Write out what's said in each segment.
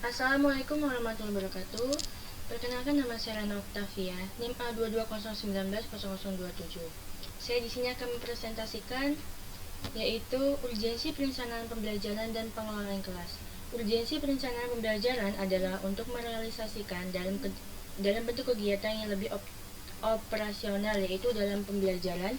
Assalamualaikum warahmatullahi wabarakatuh. Perkenalkan, nama saya Rana Octavia, NIM A2201900027. Saya di sini akan mempresentasikan yaitu urgensi perencanaan pembelajaran dan pengelolaan kelas. Urgensi perencanaan pembelajaran adalah untuk merealisasikan dalam bentuk kegiatan yang lebih operasional, yaitu dalam pembelajaran.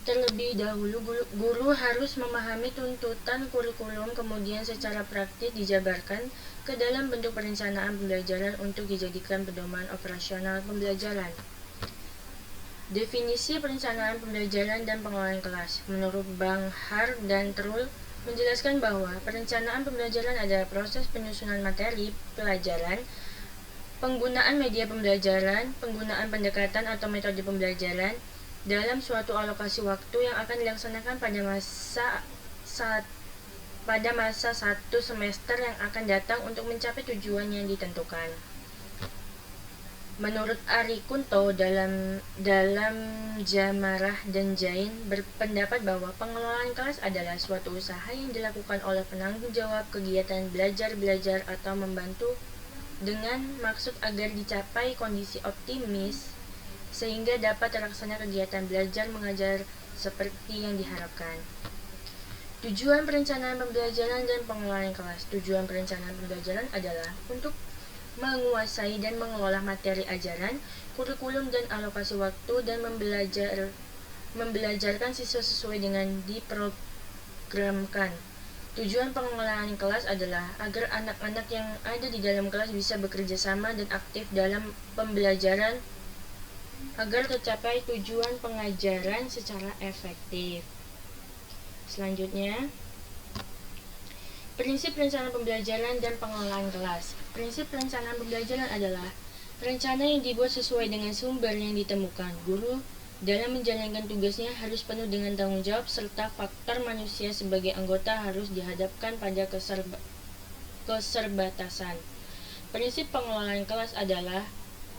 Terlebih dahulu, guru harus memahami tuntutan kurikulum, kemudian secara praktis dijabarkan ke dalam bentuk perencanaan pembelajaran untuk dijadikan pedoman operasional pembelajaran. Definisi perencanaan pembelajaran dan pengelolaan kelas menurut Bang Har dan Trul menjelaskan bahwa perencanaan pembelajaran adalah proses penyusunan materi pelajaran, penggunaan media pembelajaran, penggunaan pendekatan atau metode pembelajaran dalam suatu alokasi waktu yang akan dilaksanakan pada masa satu semester yang akan datang untuk mencapai tujuan yang ditentukan. Menurut Ari Kunto dalam Jamarah dan Jain berpendapat bahwa pengelolaan kelas adalah suatu usaha yang dilakukan oleh penanggung jawab kegiatan belajar atau membantu dengan maksud agar dicapai kondisi optimis sehingga dapat terlaksana kegiatan belajar mengajar seperti yang diharapkan. Tujuan perencanaan pembelajaran dan pengelolaan kelas. Tujuan perencanaan pembelajaran adalah untuk menguasai dan mengelola materi ajaran, kurikulum dan alokasi waktu, dan membelajarkan siswa sesuai dengan diprogramkan. Tujuan pengelolaan kelas adalah agar anak-anak yang ada di dalam kelas bisa bekerja sama dan aktif dalam pembelajaran agar tercapai tujuan pengajaran secara efektif. Selanjutnya, prinsip perencanaan pembelajaran dan pengelolaan kelas. Prinsip perencanaan pembelajaran adalah rencana yang dibuat sesuai dengan sumber yang ditemukan. Guru dalam menjalankan tugasnya harus penuh dengan tanggung jawab, serta faktor manusia sebagai anggota harus dihadapkan pada keterbatasan. Prinsip pengelolaan kelas adalah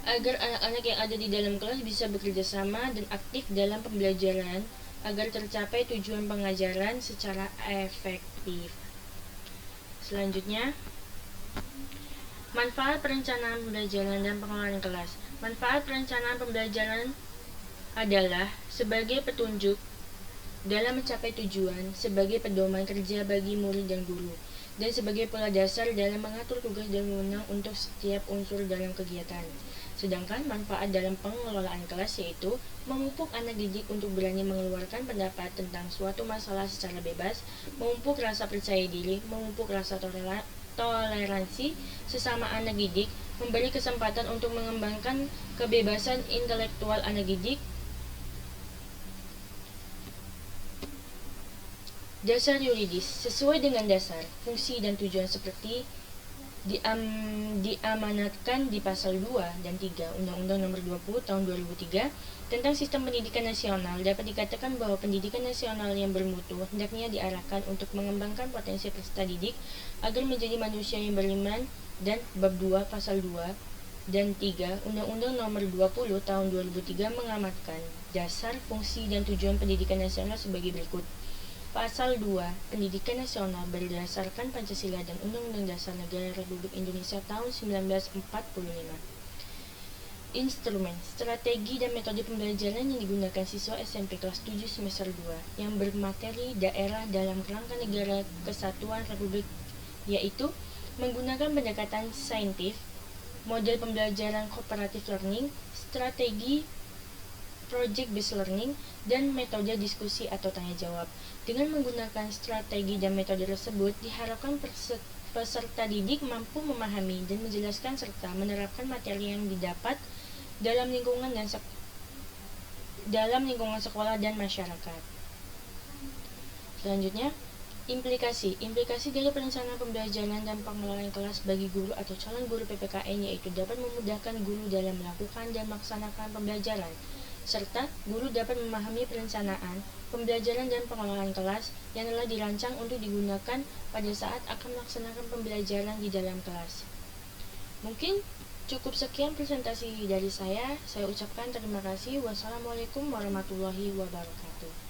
agar anak-anak yang ada di dalam kelas bisa bekerja sama dan aktif dalam pembelajaran agar tercapai tujuan pengajaran secara efektif. Selanjutnya, manfaat perencanaan pembelajaran dan pengelolaan kelas. Manfaat perencanaan pembelajaran adalah sebagai petunjuk dalam mencapai tujuan, sebagai pedoman kerja bagi murid dan guru, dan sebagai pola dasar dalam mengatur tugas dan wewenang untuk setiap unsur dalam kegiatan. Sedangkan manfaat dalam pengelolaan kelas yaitu memupuk anak didik untuk berani mengeluarkan pendapat tentang suatu masalah secara bebas, memupuk rasa percaya diri, memupuk rasa toleransi sesama anak didik, memberi kesempatan untuk mengembangkan kebebasan intelektual anak didik. Dasar yuridis sesuai dengan dasar, fungsi dan tujuan seperti diamanatkan di pasal 2 dan 3 Undang-Undang Nomor 20 Tahun 2003 tentang Sistem Pendidikan Nasional. Dapat dikatakan bahwa pendidikan nasional yang bermutu hendaknya diarahkan untuk mengembangkan potensi peserta didik agar menjadi manusia yang beriman, dan bab 2 pasal 2 dan 3 Undang-Undang Nomor 20 Tahun 2003 mengamatkan dasar, fungsi dan tujuan pendidikan nasional sebagai berikut. Pasal 2. Pendidikan nasional berdasarkan Pancasila dan Undang-Undang Dasar Negara Republik Indonesia tahun 1945. Instrumen, strategi dan metode pembelajaran yang digunakan siswa SMP kelas 7 semester 2 yang bermateri daerah dalam kerangka negara kesatuan Republik, yaitu menggunakan pendekatan saintif, model pembelajaran cooperative learning, strategi project based learning, dan metode diskusi atau tanya jawab. Dengan menggunakan strategi dan metode tersebut, diharapkan peserta didik mampu memahami dan menjelaskan serta menerapkan materi yang didapat dalam lingkungan sekolah dan masyarakat. Selanjutnya, Implikasi dari perencanaan pembelajaran dan pengelolaan kelas bagi guru atau calon guru PPKN yaitu dapat memudahkan guru dalam melakukan dan melaksanakan pembelajaran, serta guru dapat memahami perencanaan, pembelajaran dan pengelolaan kelas yang telah dirancang untuk digunakan pada saat akan melaksanakan pembelajaran di dalam kelas. Mungkin cukup sekian presentasi dari saya ucapkan terima kasih. Wassalamualaikum warahmatullahi wabarakatuh.